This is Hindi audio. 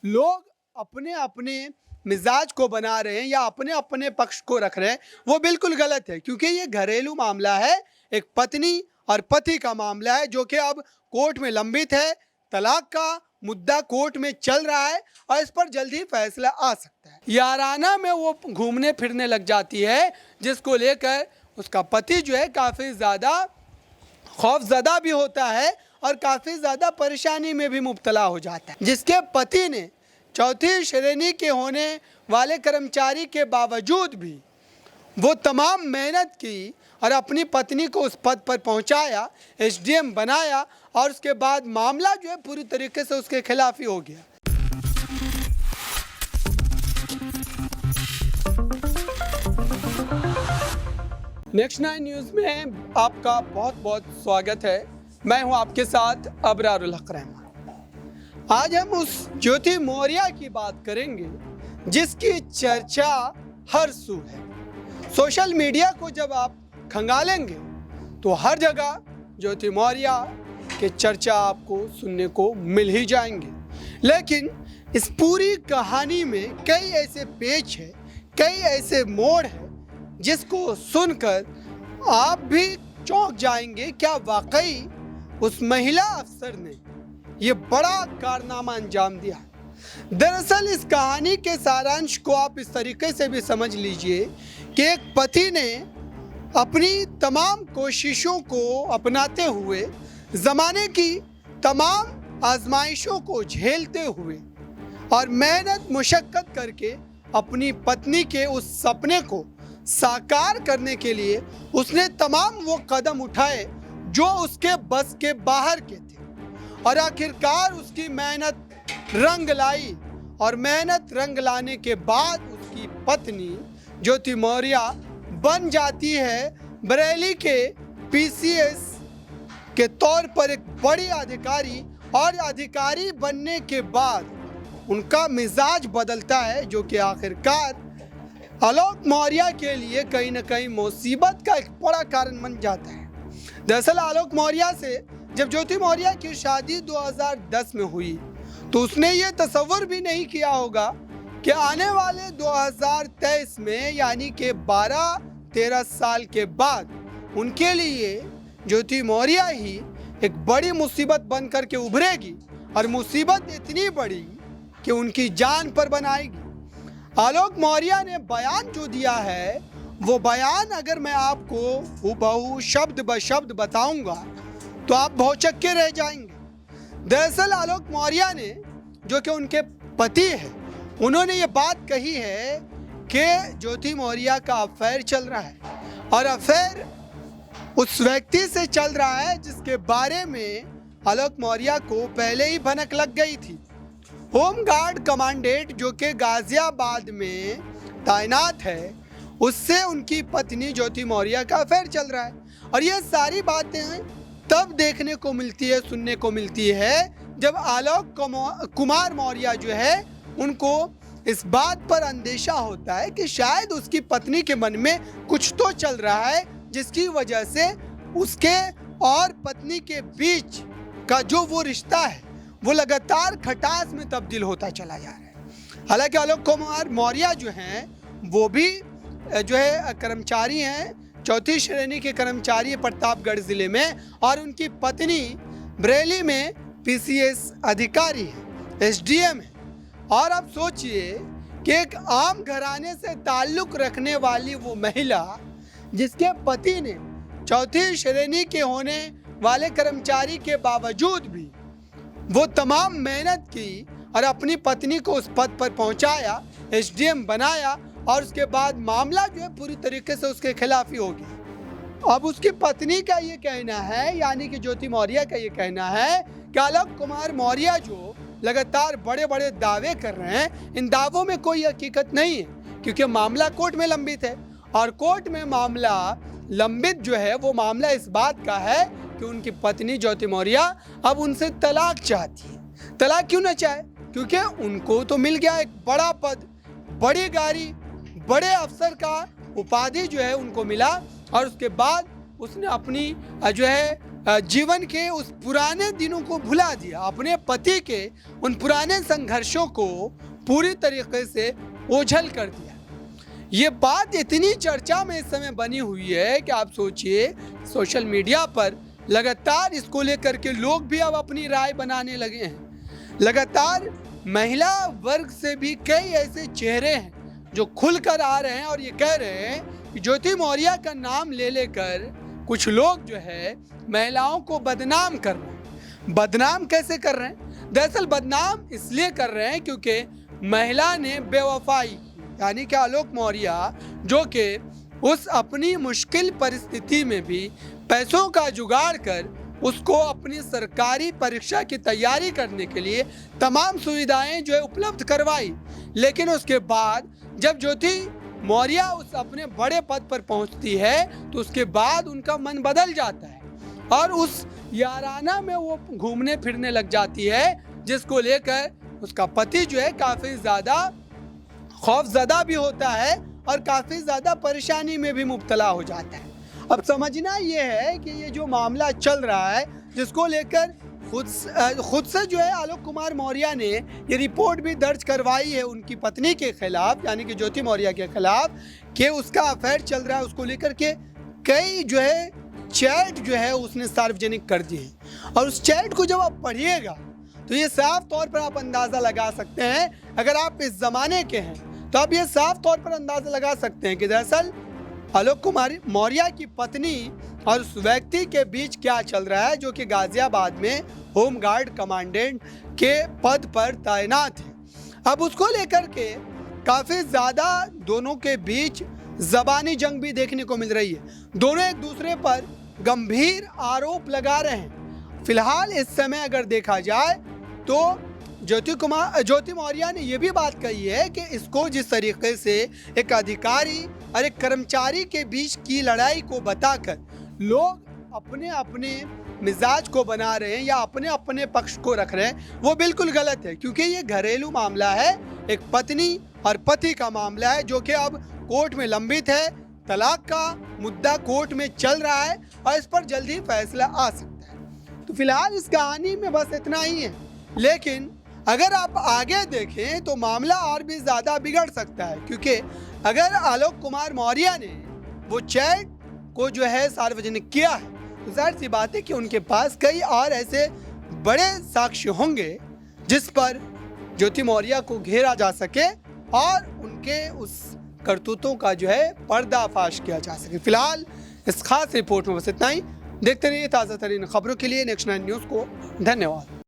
लोग अपने अपने मिजाज को बना रहे हैं या अपने अपने पक्ष को रख रहे हैं, वो बिल्कुल गलत है। क्योंकि ये घरेलू मामला है, एक पत्नी और पति का मामला है जो कि अब कोर्ट में लंबित है। तलाक का मुद्दा कोर्ट में चल रहा है और इस पर जल्द ही फैसला आ सकता है। याराना में वो घूमने फिरने लग जाती है, जिसको लेकर उसका पति जो है काफ़ी ज़्यादा खौफजदा भी होता है और काफ़ी ज़्यादा परेशानी में भी मुब्तला हो जाता है। जिसके पति ने चौथी श्रेणी के होने वाले कर्मचारी के बावजूद भी वो तमाम मेहनत की और अपनी पत्नी को उस पद पर पहुंचाया, एसडीएम बनाया और उसके बाद मामला जो है पूरी तरीके से उसके खिलाफ ही हो गया। नेक्स्ट 9 न्यूज़ में आपका बहुत बहुत स्वागत है। मैं हूं आपके साथ अबरारुल हक रहमान। आज हम उस ज्योति मौर्य की बात करेंगे जिसकी चर्चा हर सू है। सोशल मीडिया को जब आप खंगालेंगे तो हर जगह ज्योति मौर्य के चर्चा आपको सुनने को मिल ही जाएंगे। लेकिन इस पूरी कहानी में कई ऐसे पेच हैं, कई ऐसे मोड़ हैं जिसको सुनकर आप भी चौंक जाएंगे। क्या वाकई उस महिला अफसर ने ये बड़ा कारनामा अंजाम दिया? दरअसल इस कहानी के सारांश को आप इस तरीके से भी समझ लीजिए कि एक पति ने अपनी तमाम कोशिशों को अपनाते हुए, ज़माने की तमाम आजमाइशों को झेलते हुए और मेहनत मुशक्क़त करके अपनी पत्नी के उस सपने को साकार करने के लिए उसने तमाम वो कदम उठाए जो उसके बस के बाहर के थे। और आखिरकार उसकी मेहनत रंग लाई और मेहनत रंग लाने के बाद उसकी पत्नी ज्योति मौर्य बन जाती है बरेली के पीसीएस के तौर पर एक बड़ी अधिकारी। और अधिकारी बनने के बाद उनका मिजाज बदलता है जो कि आखिरकार आलोक मौर्य के लिए कहीं ना कहीं मुसीबत का एक बड़ा कारण बन जाता है। दरअसल आलोक मौर्य से जब ज्योति मौर्य की शादी 2010 में हुई तो उसने ये तसव्वुर भी नहीं किया होगा कि आने वाले 2023 में यानी कि 12-13 साल के बाद उनके लिए ज्योति मौर्य ही एक बड़ी मुसीबत बन कर के उभरेगी और मुसीबत इतनी बड़ी कि उनकी जान पर बनाएगी। आलोक मौर्य ने बयान जो दिया है वो बयान अगर मैं आपको हूबहू शब्द ब शब्द बताऊंगा तो आप भौचक्के रह जाएंगे। दरअसल आलोक मौर्य ने, जो कि उनके पति है, उन्होंने ये बात कही है कि ज्योति मौर्य का अफेयर चल रहा है और अफेयर उस व्यक्ति से चल रहा है जिसके बारे में आलोक मौर्य को पहले ही भनक लग गई थी। होमगार्ड कमांडेंट जो कि गाजियाबाद में तैनात है, उससे उनकी पत्नी ज्योति मौर्य का अफेयर चल रहा है। और ये सारी बातें तब देखने को मिलती है, सुनने को मिलती है जब आलोक कुमार मौर्य जो है उनको इस बात पर अंदेशा होता है कि शायद उसकी पत्नी के मन में कुछ तो चल रहा है जिसकी वजह से उसके और पत्नी के बीच का जो वो रिश्ता है वो लगातार खटास में तब्दील होता चला जा रहा है। हालांकि आलोक कुमार मौर्य जो हैं वो भी जो है कर्मचारी हैं, चौथी श्रेणी के कर्मचारी है प्रतापगढ़ ज़िले में, और उनकी पत्नी बरेली में पीसीएस अधिकारी है, एसडीएम है। और अब सोचिए कि एक आम घराने से ताल्लुक़ रखने वाली वो महिला जिसके पति ने चौथी श्रेणी के होने वाले कर्मचारी के बावजूद भी वो तमाम मेहनत की और अपनी पत्नी को उस पद पर पहुंचाया, एसडीएम बनाया और उसके बाद मामला जो है पूरी तरीके से उसके खिलाफ ही हो गया। अब उसकी पत्नी का ये कहना है, यानी कि ज्योति मौर्य का ये कहना है कि आलोक कुमार मौर्य जो लगातार बड़े बड़े दावे कर रहे हैं, इन दावों में कोई हकीकत नहीं है क्योंकि मामला कोर्ट में लंबित है। और कोर्ट में मामला लंबित जो है वो मामला इस बात का है कि उनकी पत्नी ज्योति मौर्य अब उनसे तलाक चाहती है। तलाक क्यों ना चाहे? क्योंकि उनको तो मिल गया एक बड़ा पद, बड़ी गाड़ी, बड़े अफसर का उपाधि जो है उनको मिला और उसके बाद उसने अपनी जो है जीवन के उस पुराने दिनों को भुला दिया, अपने पति के उन पुराने संघर्षों को पूरी तरीके से ओझल कर दिया। ये बात इतनी चर्चा में इस समय बनी हुई है कि आप सोचिए, सोशल मीडिया पर लगातार इसको लेकर के लोग भी अब अपनी राय बनाने लगे हैं। लगातार महिला वर्ग से भी कई ऐसे चेहरे हैं जो खुलकर आ रहे हैं और ये कह रहे हैं कि ज्योति मौर्य का नाम ले लेकर कुछ लोग जो है महिलाओं को बदनाम कर रहे हैं। बदनाम कैसे कर रहे हैं? दरअसल बदनाम इसलिए कर रहे हैं क्योंकि महिला ने बेवफाई, यानी कि आलोक मौर्य जो कि उस अपनी मुश्किल परिस्थिति में भी पैसों का जुगाड़ कर उसको अपनी सरकारी परीक्षा की तैयारी करने के लिए तमाम सुविधाएं जो है उपलब्ध करवाई। लेकिन उसके बाद जब ज्योति मौर्य उस अपने बड़े पद पर पहुंचती है तो उसके बाद उनका मन बदल जाता है और उस याराना में वो घूमने फिरने लग जाती है, जिसको लेकर उसका पति जो है काफ़ी ज़्यादा खौफज़दा भी होता है और काफ़ी ज़्यादा परेशानी में भी मुब्तला हो जाता है। अब समझना ये है कि ये जो मामला चल रहा है, जिसको लेकर खुद से जो है आलोक कुमार मौर्य ने ये रिपोर्ट भी दर्ज करवाई है उनकी पत्नी के खिलाफ, यानी कि ज्योति मौर्य के खिलाफ, कि उसका अफेयर चल रहा है। उसको लेकर के कई जो है चैट जो है उसने सार्वजनिक कर दी है और उस चैट को जब आप पढ़िएगा तो ये साफ तौर पर आप अंदाज़ा लगा सकते हैं, अगर आप इस ज़माने के हैं तो आप ये साफ तौर पर अंदाज़ा लगा सकते हैं कि दरअसल आलोक कुमार मौर्य की पत्नी और उस व्यक्ति के बीच क्या चल रहा है जो कि गाजियाबाद में होमगार्ड कमांडेंट के पद पर तैनात है। अब उसको लेकर के काफ़ी ज़्यादा दोनों के बीच ज़बानी जंग भी देखने को मिल रही है। दोनों एक दूसरे पर गंभीर आरोप लगा रहे हैं। फिलहाल इस समय अगर देखा जाए तो ज्योति मौर्य ने यह भी बात कही है कि इसको जिस तरीके से एक अधिकारी और एक कर्मचारी के बीच की लड़ाई को बताकर लोग अपने अपने मिजाज को बना रहे हैं या अपने अपने पक्ष को रख रहे हैं, वो बिल्कुल गलत है, क्योंकि ये घरेलू मामला है, एक पत्नी और पति का मामला है जो कि अब कोर्ट में लंबित है। तलाक का मुद्दा कोर्ट में चल रहा है और इस पर जल्दी फैसला आ सकता है। तो फिलहाल इस कहानी में बस इतना ही है, लेकिन अगर आप आगे देखें तो मामला और भी ज़्यादा बिगड़ सकता है, क्योंकि अगर आलोक कुमार मौर्य ने वो चैट को जो है सार्वजनिक किया है तो जाहिर सी बात है कि उनके पास कई और ऐसे बड़े साक्ष्य होंगे जिस पर ज्योति मौर्य को घेरा जा सके और उनके उस करतूतों का जो है पर्दाफाश किया जा सके। फिलहाल इस खास रिपोर्ट में बस इतना ही। देखते रहिए ताज़ा तरीन खबरों के लिए नेक्स्ट 9 न्यूज़ को। धन्यवाद।